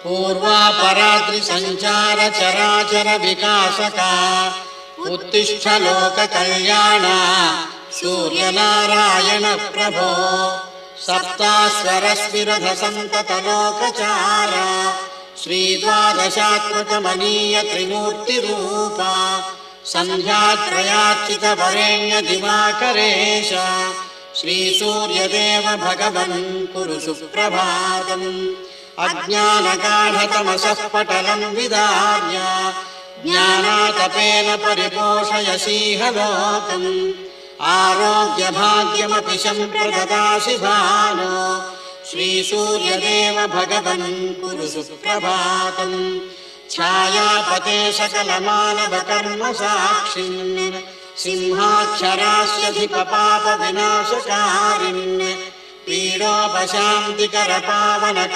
पूर्वापरात्रि संचार चराचर विकासका उत्तिष्ठ लोक कल्याणा सूर्यनारायण प्रभो सप्तास्वरस्विरध संतत लोकचारा श्रीद्वादशात्मकमनीय त्रिमूर्तिरूपा संध्यात्रयार्चित वरेण्य दिवाकरेश श्रीसूर्यदेव भगवन् कुरु सुप्रभातम् अज्ञानगाढतमसः पटलं विदार्य ज्ञानातपेन परिपोषयसीह लोकम् आरोग्यभाग्यमपि सम्प्रददासि भानो श्रीसूर्यदेव भगवन् कुरु सुप्रभातम् छायापते सकलमानवकर्म साक्षिन् सिंहाक्षरास्यधिपपापविनाशकारिन् पीडोपशान्तिकर पावनका